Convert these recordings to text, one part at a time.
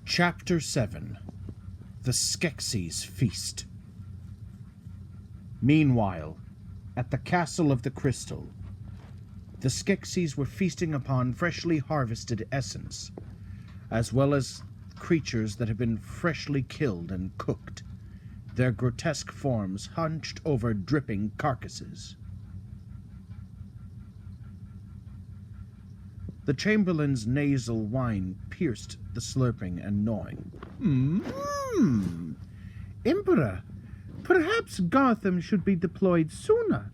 Chapter 7. The Skeksis Feast. Meanwhile, at the Castle of the Crystal, the Skeksis were feasting upon freshly harvested essence, as well as creatures that had been freshly killed and cooked, their grotesque forms hunched over dripping carcasses. The Chamberlain's nasal whine pierced the slurping and gnawing. Emperor, perhaps Gotham should be deployed sooner.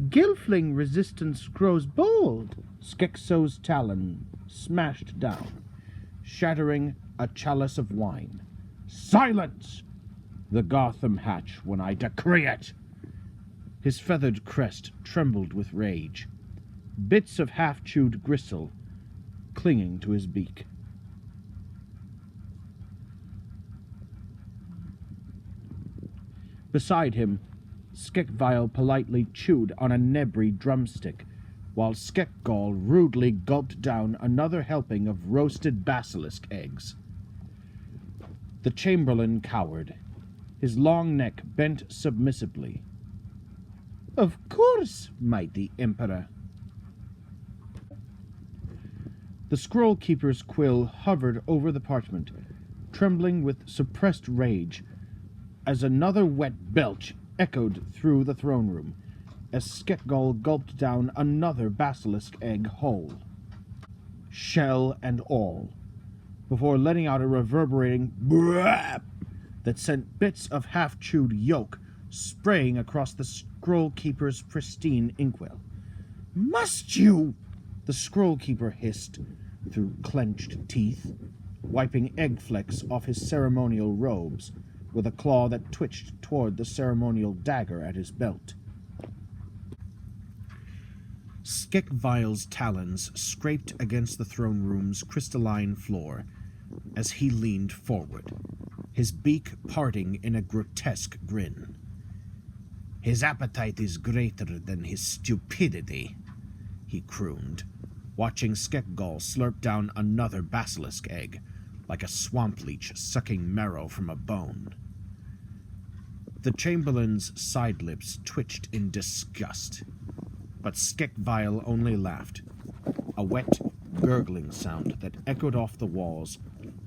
Gelfling resistance grows bold. Skekso's talon smashed down, shattering a chalice of wine. Silence! The Gotham hatch when I decree it! His feathered crest trembled with rage, bits of half-chewed gristle clinging to his beak. Beside him, Skekvile politely chewed on a Nebri drumstick, while Skekgall rudely gulped down another helping of roasted basilisk eggs. The Chamberlain cowered, his long neck bent submissively. Of course, mighty Emperor. The Scroll Keeper's quill hovered over the parchment, trembling with suppressed rage, as another wet belch echoed through the throne room, as Skekgall gulped down another basilisk egg whole, shell and all, before letting out a reverberating brap that sent bits of half-chewed yolk spraying across the Scroll Keeper's pristine inkwell. Must you? The Scroll Keeper hissed through clenched teeth, wiping egg flecks off his ceremonial robes with a claw that twitched toward the ceremonial dagger at his belt. Skekvile's talons scraped against the throne room's crystalline floor as he leaned forward, his beak parting in a grotesque grin. His appetite is greater than his stupidity, he crooned, watching Skekgall slurp down another basilisk egg, like a swamp leech sucking marrow from a bone. The Chamberlain's side lips twitched in disgust, but Skekvile only laughed, a wet, gurgling sound that echoed off the walls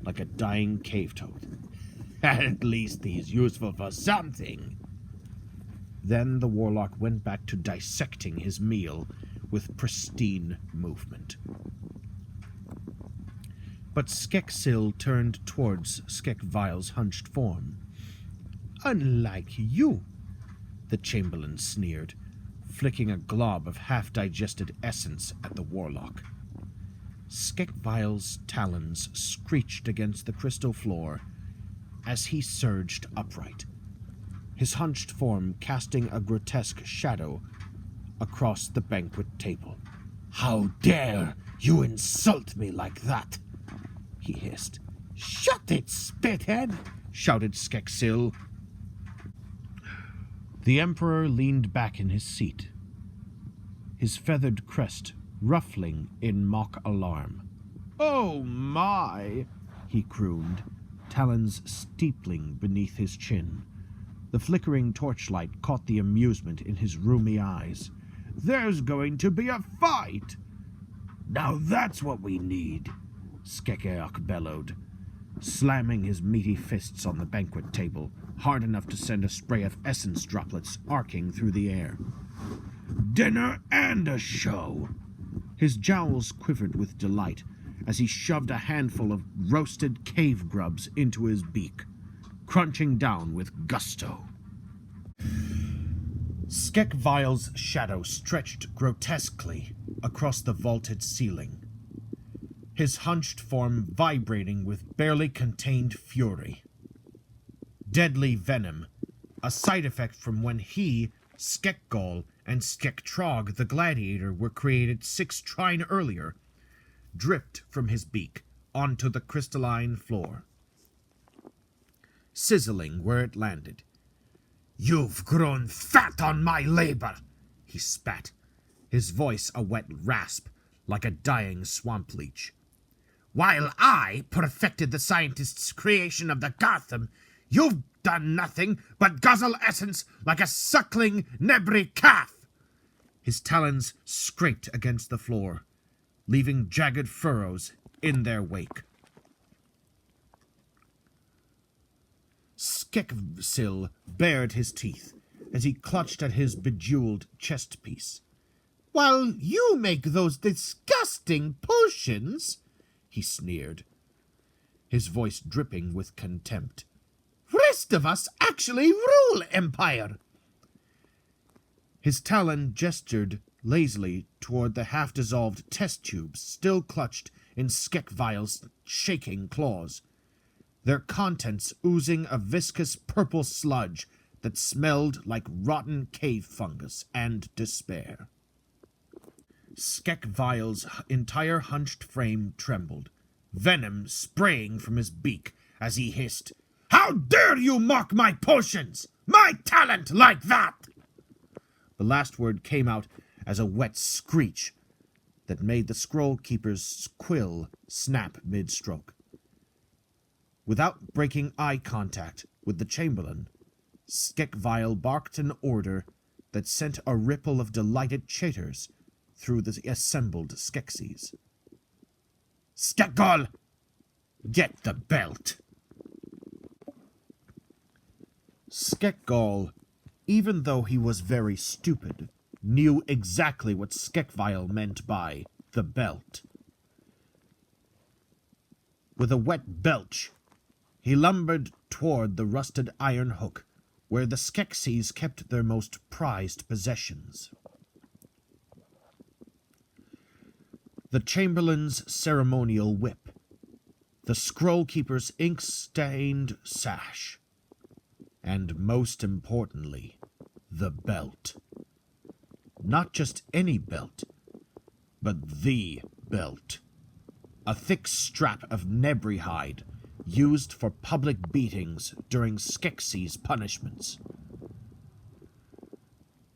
like a dying cave-toad. At least he's useful for something. Then the warlock went back to dissecting his meal with pristine movement. But Skeksil turned towards Skekvile's hunched form. Unlike you, the Chamberlain sneered, flicking a glob of half-digested essence at the warlock. Skekvile's talons screeched against the crystal floor as he surged upright, his hunched form casting a grotesque shadow across the banquet table. How dare you insult me like that? He hissed. Shut it, spithead! Shouted Skeksil. The Emperor leaned back in his seat, his feathered crest ruffling in mock alarm. Oh my! He crooned, talons steepling beneath his chin. The flickering torchlight caught the amusement in his rheumy eyes. There's going to be a fight! Now that's what we need, Skekeok bellowed, slamming his meaty fists on the banquet table, hard enough to send a spray of essence droplets arcing through the air. Dinner and a show! His jowls quivered with delight as he shoved a handful of roasted cave grubs into his beak, crunching down with gusto. Skekvile's shadow stretched grotesquely across the vaulted ceiling, his hunched form vibrating with barely contained fury. Deadly venom, a side effect from when he, Skekgall, and Skektrog the Gladiator were created 6 trine earlier, dripped from his beak onto the crystalline floor, sizzling where it landed. You've grown fat on my labor, he spat, his voice a wet rasp like a dying swamp leech. While I perfected the scientist's creation of the Gotham, you've done nothing but guzzle essence like a suckling Nebri calf. His talons scraped against the floor, leaving jagged furrows in their wake. Skeksis bared his teeth as he clutched at his bejeweled chest piece. While you make those disgusting potions, he sneered, his voice dripping with contempt. Rest of us actually rule Empire. His talon gestured lazily toward the half-dissolved test tubes still clutched in Skeksil's shaking claws, their contents oozing a viscous purple sludge that smelled like rotten cave fungus and despair. Skeksil's entire hunched frame trembled, venom spraying from his beak as he hissed, "How dare you mock my potions! My talent like that!" The last word came out as a wet screech that made the scroll keeper's quill snap mid-stroke. Without breaking eye contact with the Chamberlain, Skeksis barked an order that sent a ripple of delighted chatters through the assembled Skeksis. "Skekgol, get the belt!" Skekgol, even though he was very stupid, knew exactly what Skeksis meant by the belt. With a wet belch, he lumbered toward the rusted iron hook where the Skeksis kept their most prized possessions. The Chamberlain's ceremonial whip, the Scroll-Keeper's ink-stained sash, and most importantly, the belt. Not just any belt, but the belt. A thick strap of Nebri hide used for public beatings during Skeksis' punishments.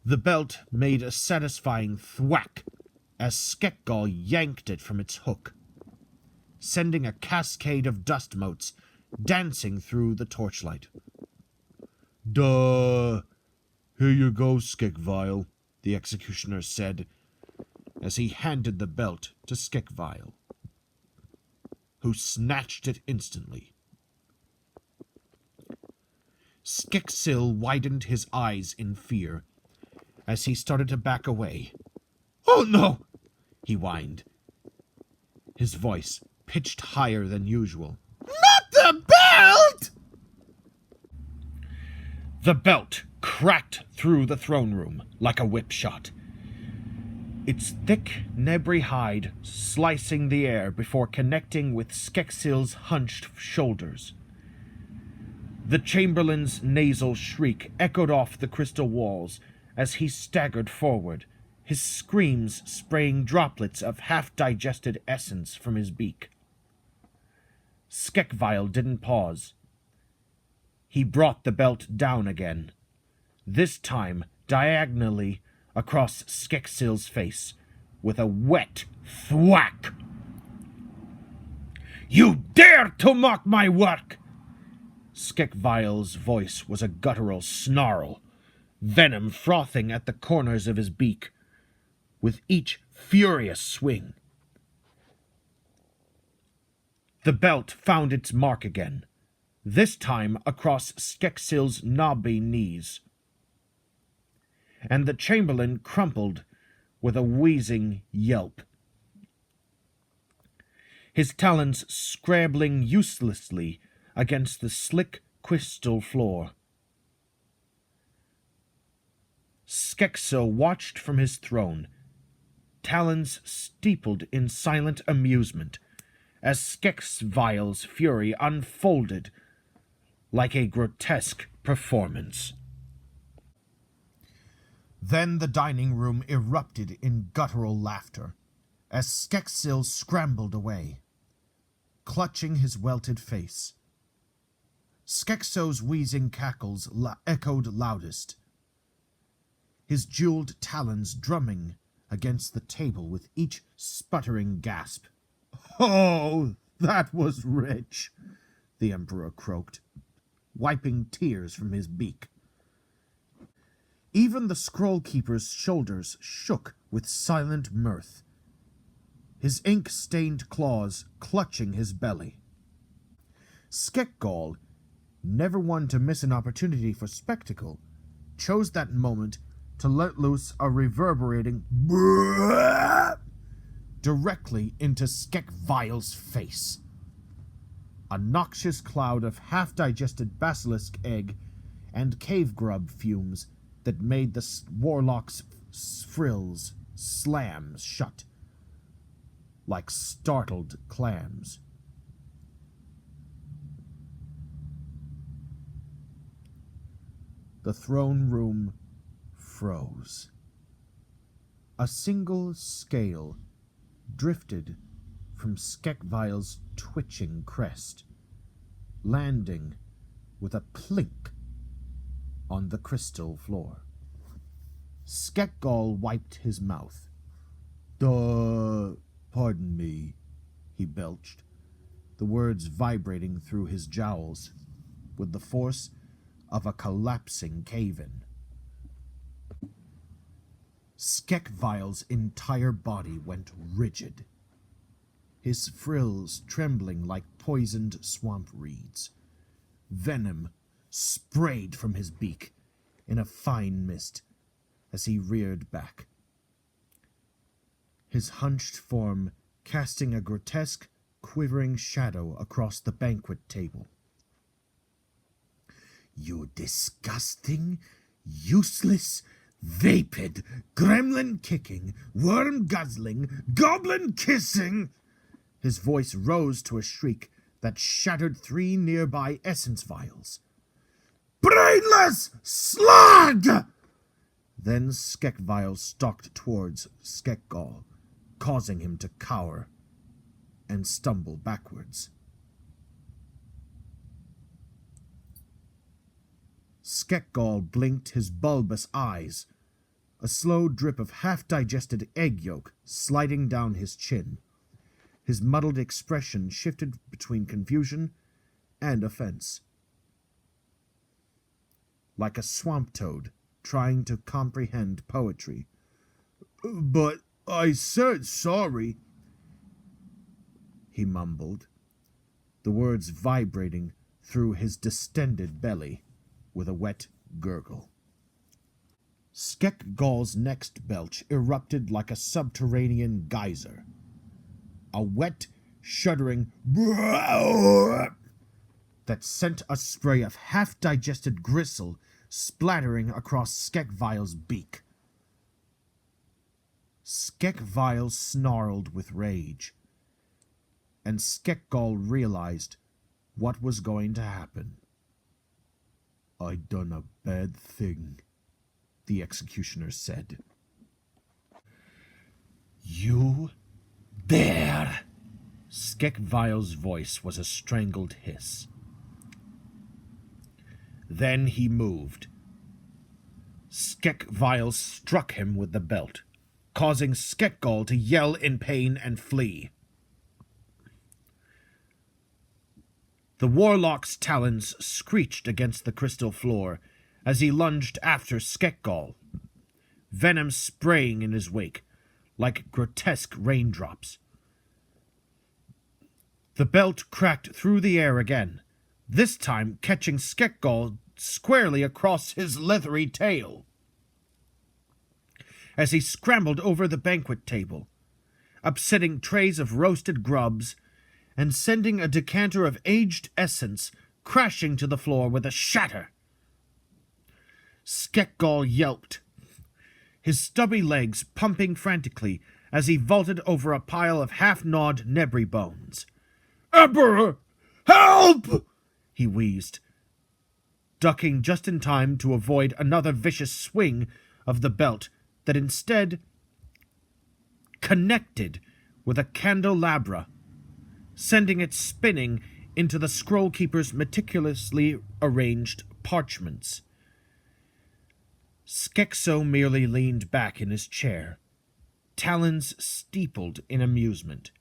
The belt made a satisfying thwack as Skekgol yanked it from its hook, sending a cascade of dust motes dancing through the torchlight. "Duh! Here you go, Skeksis," the executioner said, as he handed the belt to Skeksis, who snatched it instantly. Skeksis widened his eyes in fear as he started to back away. "Oh no!" he whined, his voice pitched higher than usual. "Not the belt!" The belt cracked through the throne room like a whip shot, its thick Nebri hide slicing the air before connecting with Skeksil's hunched shoulders. The Chamberlain's nasal shriek echoed off the crystal walls as he staggered forward, his screams spraying droplets of half-digested essence from his beak. Skeksis didn't pause. He brought the belt down again, this time diagonally across Skeksil's face, with a wet thwack. "You dare to mock my work!" Skeksil's voice was a guttural snarl, venom frothing at the corners of his beak with each furious swing. The belt found its mark again, this time across Skeksil's knobby knees, and the Chamberlain crumpled with a wheezing yelp, his talons scrabbling uselessly against the slick crystal floor. Skeksis watched from his throne, talons steepled in silent amusement, as Skeksil's fury unfolded like a grotesque performance. Then the dining room erupted in guttural laughter as Skeksis scrambled away, clutching his welted face. Skeksis' wheezing cackles echoed loudest, his jeweled talons drumming against the table with each sputtering gasp. "Oh, That was rich, the Emperor croaked, wiping tears from his beak. Even the Scroll-Keeper's shoulders shook with silent mirth, his ink-stained claws clutching his belly. Skekgall, never one to miss an opportunity for spectacle, chose that moment to let loose a reverberating "Brrrr" directly into Skekvile's face. A noxious cloud of half-digested basilisk egg and cave grub fumes that made the warlock's frills slam shut like startled clams. The throne room froze. A single scale drifted from Skekvile's twitching crest, landing with a plink on the crystal floor. Skekgall wiped his mouth. Pardon me," he belched, the words vibrating through his jowls with the force of a collapsing cave-in. Skekvile's entire body went rigid, his frills trembling like poisoned swamp reeds. Venom sprayed from his beak in a fine mist as he reared back, his hunched form casting a grotesque, quivering shadow across the banquet table. "You disgusting, useless, vapid, gremlin-kicking, worm-guzzling, goblin-kissing!" His voice rose to a shriek that shattered 3 nearby essence vials. "Brainless slug!" Then Skekvile stalked towards Skekgall, causing him to cower and stumble backwards. Skekgall blinked his bulbous eyes, a slow drip of half-digested egg yolk sliding down his chin. His muddled expression shifted between confusion and offense, like a swamp toad trying to comprehend poetry. "But I said sorry," he mumbled, the words vibrating through his distended belly with a wet gurgle. Skekgall's next belch erupted like a subterranean geyser. A wet, shuddering "Brrrr" that sent a spray of half-digested gristle splattering across Skekvile's beak. Skekvile snarled with rage, and Skekgall realized what was going to happen. "I done a bad thing," the executioner said. "You dare!" Skekvile's voice was a strangled hiss. Then he moved. Skekvile struck him with the belt, causing Skekgall to yell in pain and flee. The warlock's talons screeched against the crystal floor as he lunged after Skekgall, venom spraying in his wake like grotesque raindrops. The belt cracked through the air again, this time catching Skekgall squarely across his leathery tail. As he scrambled over the banquet table, upsetting trays of roasted grubs and sending a decanter of aged essence crashing to the floor with a shatter. Skekgall yelped, his stubby legs pumping frantically as he vaulted over a pile of half-gnawed Nebri bones. "Emperor! Help!" he wheezed, ducking just in time to avoid another vicious swing of the belt that instead connected with a candelabra, sending it spinning into the Scroll-Keeper's meticulously arranged parchments. Skekso merely leaned back in his chair, talons steepled in amusement,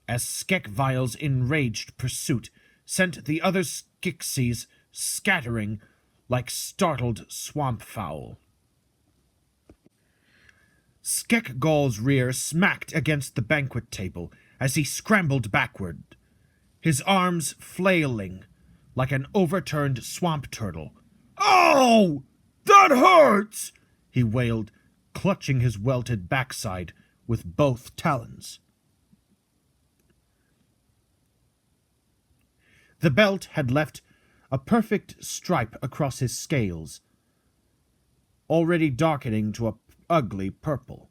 as Skekvile's enraged pursuit sent the other Skeksis scattering like startled swamp fowl. Skekgol's rear smacked against the banquet table as he scrambled backward, his arms flailing like an overturned swamp turtle. "Oh! That hurts!" he wailed, clutching his welted backside with both talons. The belt had left a perfect stripe across his scales, already darkening to an ugly purple.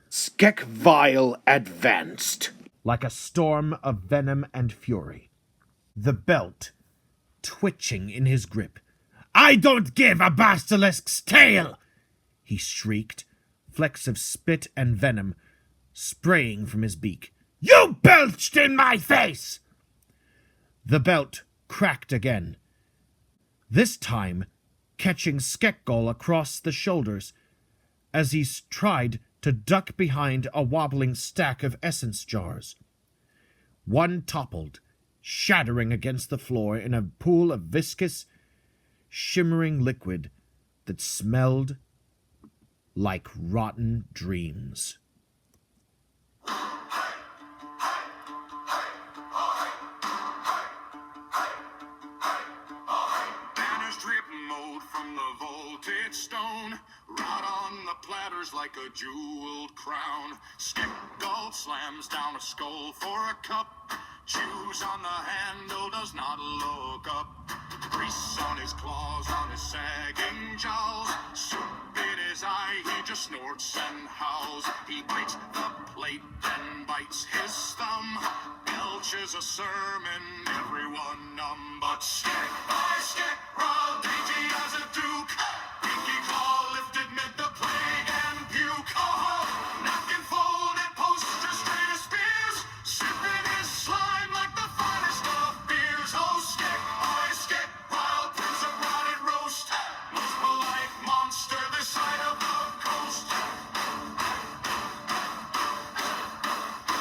Skekvile advanced. Like a storm of venom and fury, the belt twitching in his grip. "I don't give a basilisk's tail!" he shrieked, flecks of spit and venom spraying from his beak. "You belched in my face!" The belt cracked again, this time catching Skekgol across the shoulders as he tried to duck behind a wobbling stack of essence jars. One toppled, shattering against the floor in a pool of viscous, shimmering liquid that smelled like rotten dreams. Banners drip mode from the voltage stone, rot on the platters like a jeweled crown. Skekgol slams down a skull for a cup, chews on the handle, does not look up. Grease on his claws, on his sagging jowls, soup in his eye, he just snorts and howls. He bites the plate, then bites his thumb, belches a sermon, everyone numb. But Skek by Skek, raw dainty as a duke, pinky claw lifted mid the plague and puke. Oh, napkin folded, poster straight as spears, sipping his slime like the finest of beers. Oh, Skek by Skek, wild prince of rotted roast, most polite monster this side of the coast.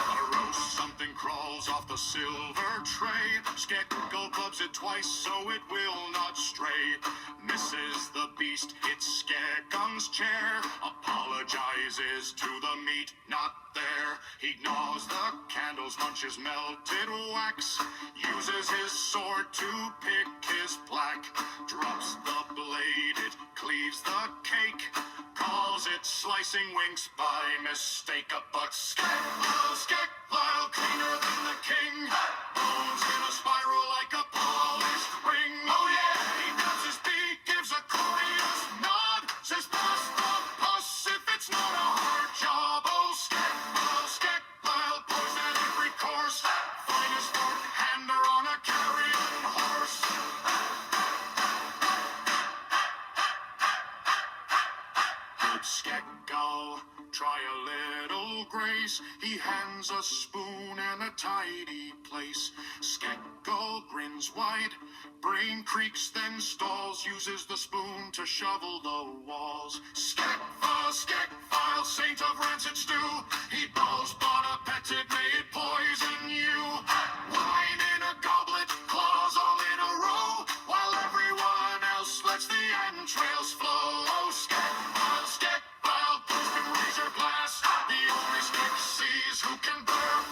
A roast something crawls off the silver tray. Skekgol clubs it twice so it will not stray. Misses the beast, hits Skekung's chair, apologizes to the meat not there. He gnaws the candles, munches melted wax, uses his sword to pick his plaque, drops the blade, it cleaves the cake, calls it slicing winks by mistake. A buck Skekvile, cleaner than the king, bones in a spiral like a polished ring. Oh yeah, he taps his beak, gives a courteous nod, says pass the pus if it's not a hard job. Oh, Skekvile, poison at every course, finest fork hander on a carrion horse. Good Skekgol, try a little grace. He hands a spoon and a tidy place. Skekgol grins wide, brain creaks, then stalls, uses the spoon to shovel the walls. Skekvile, saint of rancid stew, he balls Bon Appetit, may it poison you. Wine in a goblet, claws all in a row, while everyone else lets the entrails flow. Oh, Skekvile, post and razor glass, the only Skeksis who can burn